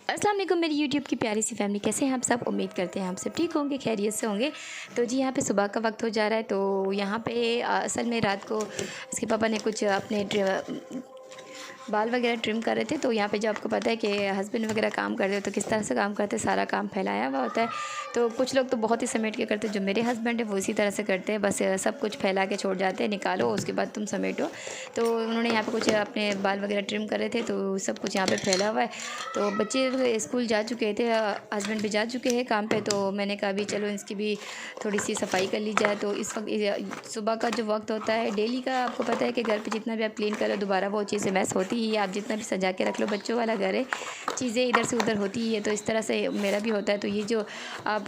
अस्सलाम वालेकुम मेरी यूट्यूब की प्यारी सी फैमिली, कैसे हैं आप सब। उम्मीद करते हैं आप सब ठीक होंगे, खैरियत से होंगे। तो जी यहाँ पे सुबह का वक्त हो जा रहा है। तो यहाँ पे असल में रात को इसके पापा ने कुछ अपने बाल वगैरह ट्रिम कर रहे थे। तो यहाँ पे जो आपको पता है कि हस्बैंड वगैरह काम करते हो तो किस तरह से काम करते हैं, सारा काम फैलाया हुआ होता है। तो कुछ लोग तो बहुत ही समेट के करते हैं, जो मेरे हस्बैंड है वो इसी तरह से करते हैं, बस सब कुछ फैला के छोड़ जाते हैं, निकालो उसके बाद तुम समेटो। तो उन्होंने यहाँ पे कुछ अपने बाल वगैरह ट्रिम कर रहे थे, तो सब कुछ यहाँ पे फैला हुआ है। तो बच्चे स्कूल जा चुके थे, हस्बैंड भी जा चुके हैं काम पे। तो मैंने कहा भी चलो इसकी भी थोड़ी सी सफाई कर ली जाए। तो इस वक्त सुबह का जो वक्त होता है डेली का, आपको पता है कि घर पे जितना भी आप क्लीन करो दोबारा वो चीज़ें मैस होती ही है। आप जितना भी सजा के रख लो, बच्चों वाला घर है, चीज़ें इधर से उधर होती ही है। तो इस तरह से मेरा भी होता है। तो ये जो आप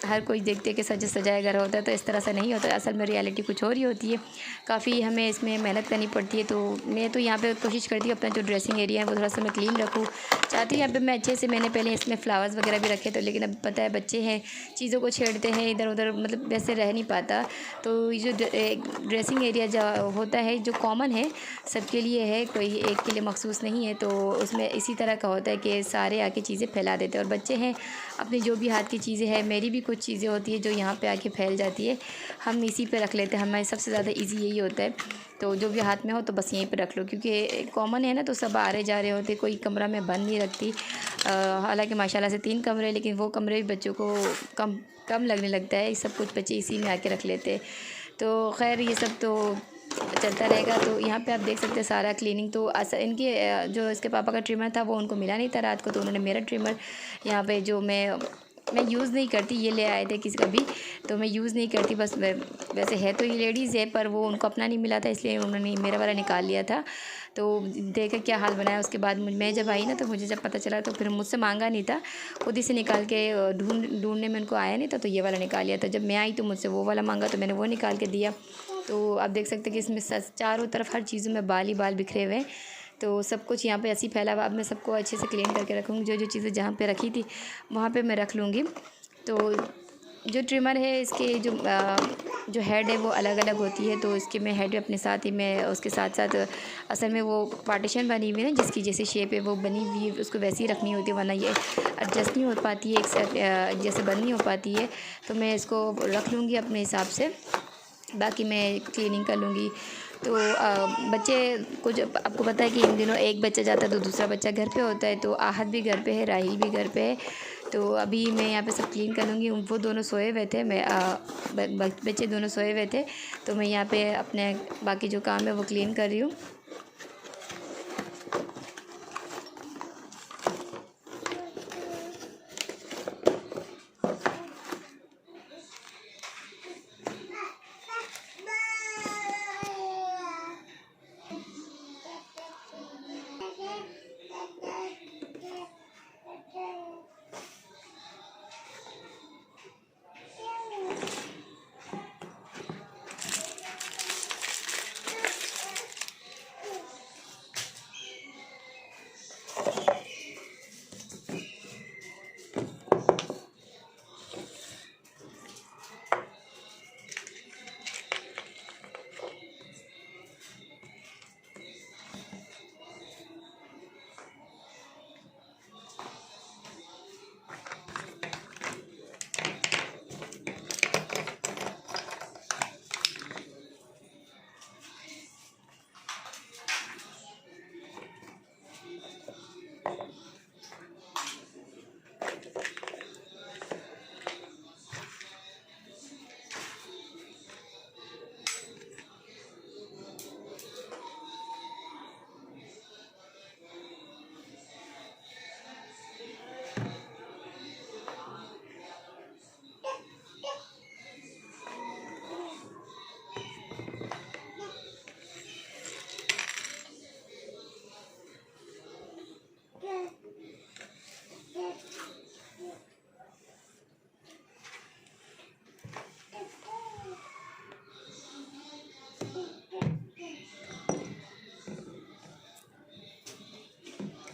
हर कोई देखते कि सजा सजाया घर होता है, तो इस तरह से नहीं होता है। असल में रियलिटी कुछ और ही होती है। काफ़ी हमें इसमें मेहनत करनी पड़ती है। तो मैं तो यहाँ पे कोशिश करती हूँ अपना जो ड्रेसिंग एरिया है वो थोड़ा सा मैं क्लीन रखूँ, चाहती हूँ यहाँ पे मैं अच्छे से। मैंने पहले इसमें फ्लावर्स वगैरह भी रखे थे, लेकिन अब पता है बच्चे हैं, चीज़ों को छेड़ते हैं इधर उधर, मतलब वैसे रह नहीं पाता। तो ये जो ड्रेसिंग एरिया जो होता है, जो कॉमन है सबके लिए है, कोई एक के लिए मखसूस नहीं है। तो उसमें इसी तरह का होता है कि सारे आके चीज़ें फैला देते हैं, और बच्चे हैं अपनी जो भी हाथ की चीज़ें हैं, मेरी भी कुछ चीज़ें होती है जो यहाँ पे आके फैल जाती है, हम इसी पे रख लेते हैं। हमारे सबसे ज़्यादा इजी यही होता है। तो जो भी हाथ में हो तो बस यहीं पे रख लो, क्योंकि कॉमन है ना, तो सब आ रहे जा रहे होते, कोई कमरा में बंद नहीं रखती। हालांकि माशाल्लाह से 3 कमरे, लेकिन वो कमरे भी बच्चों को कम कम लगने लगता है, सब कुछ बच्चे इसी में आके रख लेते हैं। तो खैर ये सब तो चलता रहेगा। तो यहाँ पे आप देख सकते हैं सारा क्लीनिंग। तो इनके जो इसके पापा का ट्रिमर था वो उनको मिला नहीं था रात को, तो उन्होंने मेरा ट्रिमर यहाँ पे, जो मैं यूज़ नहीं करती, ये ले आए थे किसी का भी, तो मैं यूज़ नहीं करती, बस वैसे है तो ये लेडीज़ है, पर वो उनको अपना नहीं मिला था, इसलिए उन्होंने मेरा वाला निकाल लिया था। तो देखा क्या हाल बनाया। उसके बाद मैं जब आई ना, तो मुझे जब पता चला, तो फिर मुझसे मांगा नहीं था, खुद ही से निकाल के ढूंढने में उनको आया नहीं था, तो ये वाला निकाल लिया था। जब मैं आई तो मुझसे वो वाला मांगा, तो मैंने वो निकाल के दिया। तो आप देख सकते हैं कि इसमें चारों तरफ हर चीज़ों में बाल ही बाल बिखरे हुए हैं। तो सब कुछ यहाँ पे ऐसे ही फैला हुआ। अब मैं सबको अच्छे से क्लीन करके रखूँगी, जो जो चीज़ें जहाँ पे रखी थी वहाँ पे मैं रख लूँगी। तो जो ट्रिमर है इसके जो हेड है वो अलग अलग होती है, तो इसके मैं हेड अपने साथ ही, मैं उसके साथ साथ असल में वो पार्टीशन बनी हुई है ना, जिसकी जैसे शेप है वो बनी हुई है, उसको वैसी ही रखनी होती है, वरना ये एडजस्ट नहीं हो पाती है, एक साथ जैसे बंद नहीं हो पाती है। तो मैं इसको रख लूँगी अपने हिसाब से, बाकी मैं क्लीनिंग कर लूँगी। तो बच्चे कुछ, आपको पता है कि इन दिनों एक बच्चा जाता है तो दूसरा बच्चा घर पे होता है। तो आहत भी घर पे है, राहिल भी घर पे है। तो अभी मैं यहाँ पे सब क्लीन कर लूँगी। वो दोनों सोए हुए थे, मैं बच्चे दोनों सोए हुए थे, तो मैं यहाँ पे अपने बाकी जो काम है वो क्लीन कर रही हूँ।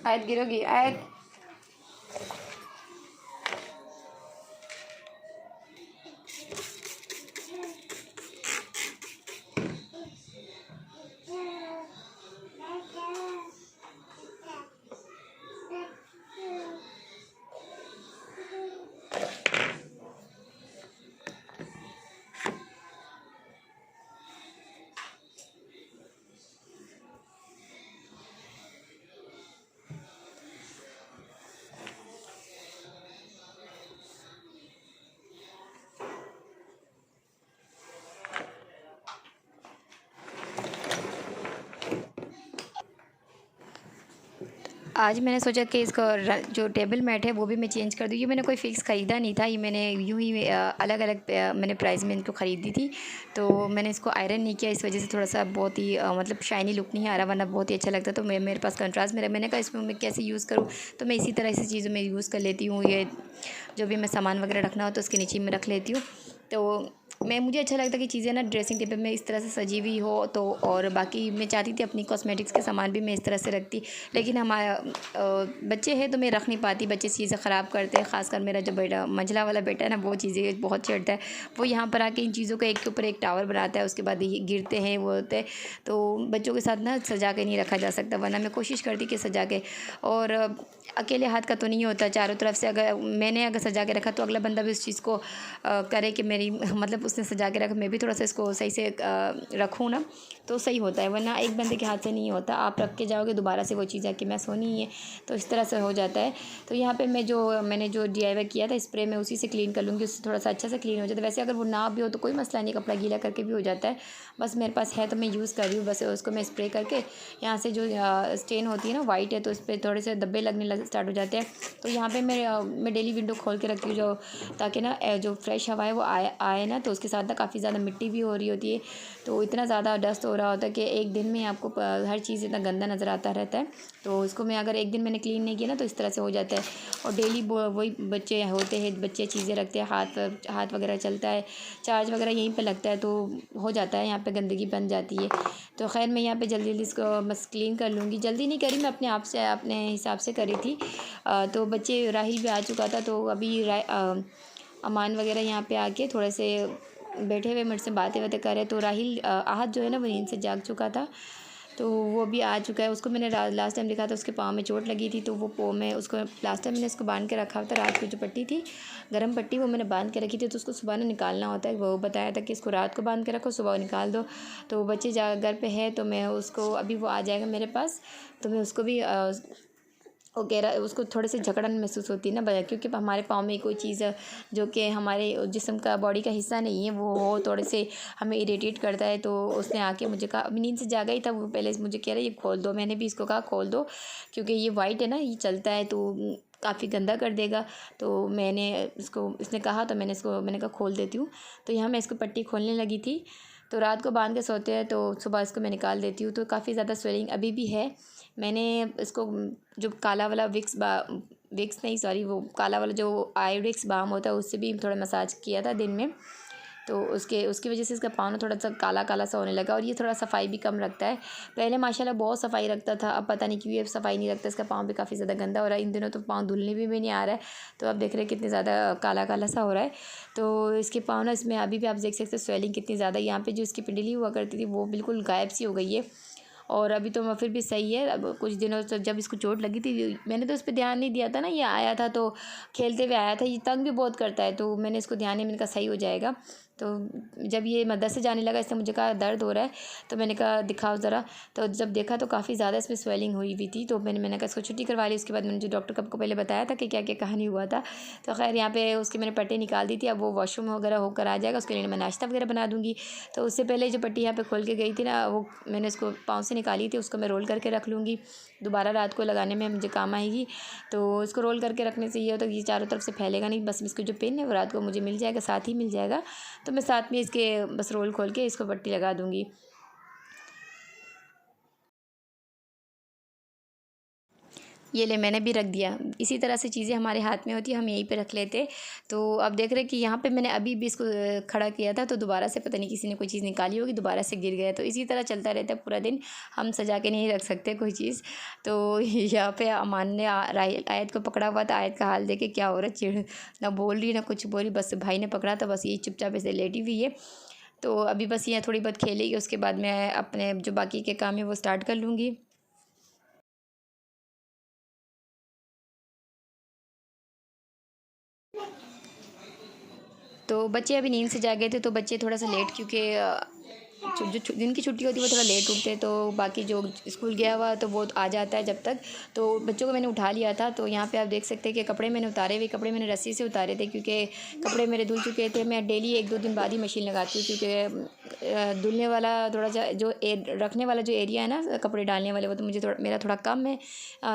आयत गिरोगी, आयत। आज मैंने सोचा कि इसका जो टेबल मैट है वो भी मैं चेंज कर दूँ। ये मैंने कोई फ़िक्स ख़रीदा नहीं था, ये मैंने यूँ ही अलग अलग मैंने प्राइस में इनको ख़रीदी थी। तो मैंने इसको आयरन नहीं किया, इस वजह से थोड़ा सा बहुत ही मतलब शाइनी लुक नहीं आ रहा, वरना बहुत ही अच्छा लगता। तो मेरे पास कंट्रास्ट मैंने कहा इसमें मैं कैसे यूज़ करूँ, तो मैं इसी तरह से चीज़ों में यूज़ कर लेती हूँ। ये जो भी मैं सामान वगैरह रखना हो तो उसके नीचे में रख लेती हूँ। तो मुझे अच्छा लगता है कि चीज़ें ना ड्रेसिंग टेबल में इस तरह से सजी हुई हो। तो और बाकी मैं चाहती थी अपनी कॉस्मेटिक्स के सामान भी मैं इस तरह से रखती, लेकिन हमारा बच्चे हैं तो मैं रख नहीं पाती, बच्चे चीज़ें ख़राब करते हैं। ख़ासकर मेरा जो बेटा मंझला वाला बेटा है ना, वो चीज़ें बहुत छेड़ता है। वो यहाँ पर आके इन चीज़ों का एक के ऊपर एक टावर बनाता है, उसके बाद ये गिरते हैं वो होते हैं। तो बच्चों के साथ ना सजा के नहीं रखा जा सकता, वरना मैं कोशिश करती कि सजा के। और अकेले हाथ का तो नहीं होता, चारों तरफ से अगर सजा के रखा तो अगला बंदा भी उस चीज़ को करे कि मेरी मतलब उसने सजा के रखा, मैं भी थोड़ा सा इसको सही से रखूँ ना, तो सही होता है। वरना एक बंदे के हाथ से नहीं होता, आप रख के जाओगे दोबारा से वो चीज़ आके मैस होनी ही है, तो इस तरह से हो जाता है। तो यहाँ पे मैंने जो DIY किया था स्प्रे, मैं उसी से क्लीन कर लूँगी, उससे थोड़ा सा अच्छा से क्लीन हो जाता है। वैसे अगर वो ना भी हो तो कोई मसला नहीं, कपड़ा गीला करके भी हो जाता है। बस मेरे पास है तो मैं यूज़ कर रही हूँ। बस उसको मैं स्प्रे करके यहाँ से जो स्टेन होती है ना वाइट है, तो इस पर थोड़े से धब्बे लगने स्टार्ट हो जाते हैं। तो यहाँ पे मैं डेली विंडो खोल के रखती हूँ, जो ताकि ना जो फ्रेश हवा है वो आए ना। तो उसके साथ ना काफ़ी ज़्यादा मिट्टी भी हो रही होती है, तो इतना ज़्यादा डस्ट हो रहा होता है कि एक दिन में आपको हर चीज़ इतना गंदा नज़र आता रहता है। तो उसको मैं अगर एक दिन मैंने क्लीन नहीं किया ना, तो इस तरह से हो जाता है। और डेली वही बच्चे होते हैं, बच्चे चीज़ें रखते हैं, हाथ वगैरह चलता है, चार्ज वगैरह यहीं पे लगता है, तो हो जाता है, यहाँ पे गंदगी बन जाती है। तो खैर मैं यहाँ पे जल्दी जल्दी इसको बस क्लीन कर लूँगी। जल्दी नहीं करी, मैं अपने आप से अपने हिसाब से करी थी। तो बच्चे राहिल भी आ चुका था, तो अभी अमान वगैरह यहाँ पे आके थोड़े से बैठे हुए मेरे से बातें कर रहे। तो राहिल आहत जो है ना, वो नींद से जाग चुका था, तो वो भी आ चुका है। उसको मैंने लास्ट टाइम देखा था, उसके पाँव में चोट लगी थी, तो वो मैं उसको लास्ट टाइम मैंने उसको बांध के रखा था। रात की जो पट्टी थी, गर्म पट्टी, वो मैंने बांध के रखी थी, तो उसको सुबह ना निकालना होता है। वो बताया था कि इसको रात को बांध के रखो, सुबह निकाल दो। तो बच्चे घर पे है, तो मैं उसको अभी वो आ जाएगा मेरे पास, तो मैं उसको भी वो कह रहा है, उसको थोड़े से जकड़न महसूस होती है ना, क्योंकि हमारे पाँव में कोई चीज़ जो कि हमारे जिस्म का बॉडी का हिस्सा नहीं है, वो थोड़े से हमें इरिटेट करता है। तो उसने आके मुझे कहा, अभी नींद से जागा ही था वो, पहले मुझे कह रहा है ये खोल दो। मैंने भी इसको कहा खोल दो, क्योंकि ये वाइट है ना, ये चलता है तो काफ़ी गंदा कर देगा। तो इसने कहा, तो मैंने कहा खोल देती हूँ। तो यहाँ मैं इसको पट्टी खोलने लगी थी। तो रात को बांध के सोते हैं, तो सुबह इसको मैं निकाल देती हूँ। तो काफ़ी ज़्यादा स्वेलिंग अभी भी है। मैंने इसको जो काला वाला विक्स नहीं, सॉरी, वो काला वाला जो आयोडेक्स बाम होता है, उससे भी थोड़ा मसाज किया था दिन में। तो उसकी वजह से इसका पाँव ना थोड़ा सा काला काला सा होने लगा, और ये थोड़ा सफाई भी कम रखता है। पहले माशाल्लाह बहुत सफाई रखता था, अब पता नहीं क्यों ये सफाई नहीं रखता। इसका पाँव भी काफ़ी ज़्यादा गंदा हो रहा है इन दिनों, तो पाँव धुलने भी नहीं आ रहा है। तो आप देख रहे हैं कितने ज़्यादा काला काला सा हो रहा है। तो इसके पाँव ना, इसमें अभी भी आप देख सकते हैं स्वेलिंग कितनी ज़्यादा। यहाँ पे जो इसकी पिंडली हुआ करती थी, वो बिल्कुल गायब सी हो गई है। और अभी तो फिर भी सही है। अब कुछ दिनों से जब इसको चोट लगी थी, मैंने तो उस पर ध्यान नहीं दिया था ना, ये आया था तो खेलते हुए आया था। ये तंग भी बहुत करता है, तो मैंने इसको ध्यान नहीं, मैंने कहा सही हो जाएगा। तो जब ये मदद जाने लगा, इसने मुझे कहा दर्द हो रहा है, तो मैंने कहा दिखाओ ज़रा। तो जब देखा तो काफ़ी ज़्यादा इसमें स्वेलिंग हुई हुई थी, तो मैंने कहा इसको छुट्टी करवा ली। उसके बाद मैंने जो डॉक्टर को पहले बताया था कि क्या क्या कहानी हुआ था, तो खैर यहाँ पे उसकी मैंने पट्टी निकाल दी थी। अब वो वॉशरूम वगैरह होकर आ जाएगा, उसके लिए मैं नाश्ता वगैरह बना दूँगी। तो उससे पहले जो पट्टी यहाँ पे खोल के गई थी ना, वो मैंने उसको पाँव से निकाली थी, उसको मैं रोल करके रख लूँगी, दोबारा रात को लगाने में मुझे काम आएगी। तो इसको रोल करके रखने से ये होता है कि ये चारों तरफ से फैलेगा नहीं, बस इसको जो पिन है वो रात को मुझे मिल जाएगा, साथ ही मिल जाएगा। तो मैं साथ में इसके बस रोल खोल के इसको पट्टी लगा दूँगी। ये ले मैंने भी रख दिया। इसी तरह से चीज़ें हमारे हाथ में होती है, हम यहीं पे रख लेते। तो अब देख रहे हैं कि यहाँ पे मैंने अभी भी इसको खड़ा किया था, तो दोबारा से पता नहीं किसी ने कोई चीज़ निकाली होगी, दोबारा से गिर गया। तो इसी तरह चलता रहता है पूरा दिन, हम सजा के नहीं रख सकते कोई चीज़। तो यहाँ पे अमान ने आयत को पकड़ा हुआ था। आयत का हाल देखे क्या हो रहा है, चिढ़ ना बोल रही ना कुछ बोल रही, बस भाई ने पकड़ा था, बस यही चुपचाप ऐसे लेटी हुई है। तो अभी बस यहाँ थोड़ी बहुत खेलेगी, उसके बाद मैं अपने जो बाकी के काम है वो स्टार्ट कर लूँगी। तो बच्चे अभी नींद से जागे थे, तो बच्चे थोड़ा सा लेट, क्योंकि जो दिन की छुट्टी होती है वो थोड़ा लेट उठते हैं। तो बाकी जो स्कूल गया हुआ तो वो आ जाता है जब तक। तो बच्चों को मैंने उठा लिया था। तो यहाँ पे आप देख सकते हैं कि कपड़े मैंने उतारे हुए, कपड़े मैंने रस्सी से उतारे थे, क्योंकि कपड़े मेरे धुल चुके थे। मैं डेली 1-2 दिन बाद ही मशीन लगाती हूँ, क्योंकि धुलने वाला थोड़ा सा जो रखने वाला जो एरिया है ना कपड़े डालने वाले, वो तो मुझे थोड़ा मेरा थोड़ा कम है,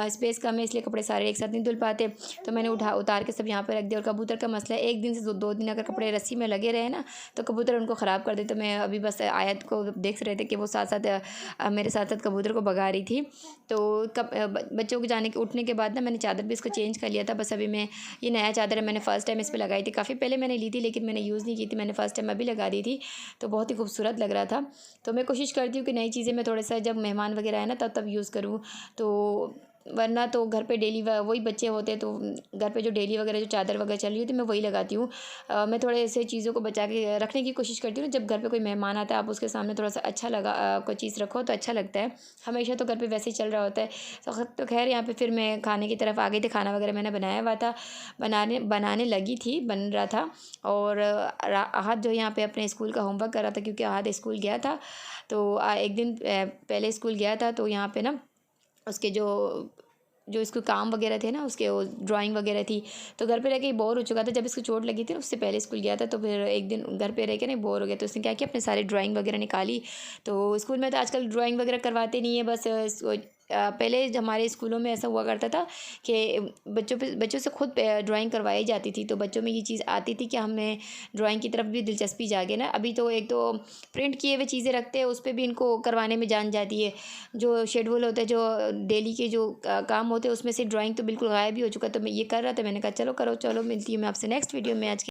स्पेस कम है, इसलिए कपड़े सारे एक साथ नहीं धुल पाते। तो मैंने उतार के सब यहाँ पर रख दिया। और कबूतर का मसला है, एक दिन से दो दिन अगर कपड़े रस्सी में लगे रहे ना तो कबूतर उनको ख़राब कर दे। तो मैं अभी बस आयत को देख रहे थे कि वो साथ साथ मेरे साथ साथ कबूतर को भगा रही थी। तो बच्चों के जाने के उठने के बाद ना मैंने चादर भी इसको चेंज कर लिया था। बस अभी मैं ये नया चादर है, मैंने फ़र्स्ट टाइम इस पर लगाई थी। काफ़ी पहले मैंने ली थी लेकिन मैंने यूज़ नहीं की थी, मैंने फ़र्स्ट टाइम अभी लगा दी थी। तो बहुत ही खूबसूरत लग रहा था। तो मैं कोशिश करती हूँ कि नई चीज़ें मैं थोड़ा सा जब मेहमान वगैरह आए ना तब यूज़ करूँ। तो वरना तो घर पे डेली वही बच्चे होते हैं, तो घर पे जो डेली वगैरह जो चादर वगैरह चल रही होती है मैं वही लगाती हूँ। मैं थोड़े ऐसे चीज़ों को बचा के रखने की कोशिश करती हूँ। जब घर पे कोई मेहमान आता है आप उसके सामने थोड़ा सा अच्छा लगा कोई चीज़ रखो तो अच्छा लगता है। हमेशा तो घर पे वैसे ही चल रहा होता है। तो खैर यहाँ पे फिर मैं खाने की तरफ आ गई थी। खाना वगैरह मैंने बनाया हुआ था, बनाने लगी थी, बन रहा था। और आहद जो यहाँ पे अपने स्कूल का होमवर्क कर रहा था, क्योंकि आहद स्कूल गया था। तो एक दिन पहले स्कूल गया था, तो यहाँ पे ना उसके जो इसको काम वगैरह थे ना, उसके वो ड्राइंग वगैरह थी। तो घर पे रह के बोर हो चुका था। जब इसको चोट लगी थी ना उससे पहले स्कूल गया था, तो फिर एक दिन घर पे रह के ना बोर हो गया। तो उसने क्या किया, अपने सारी ड्राइंग वगैरह निकाली। तो स्कूल में तो आजकल ड्राइंग वगैरह करवाते नहीं है, बस पहले हमारे स्कूलों में ऐसा हुआ करता था कि बच्चों से खुद ड्राइंग करवाई जाती थी। तो बच्चों में ये चीज़ आती थी कि हमें ड्राइंग की तरफ भी दिलचस्पी जागे ना। अभी तो एक तो प्रिंट किए हुए चीज़ें रखते हैं, उस पर भी इनको करवाने में जान जाती है। जो शेड्यूल होता है, जो डेली के जो काम होते हैं, उसमें से ड्राइंग तो बिल्कुल गायब ही हो चुका है। तो मैं ये कर रहा था, मैंने कहा चलो करो, चलो मिलती हूँ मैं आपसे नेक्स्ट वीडियो में। आज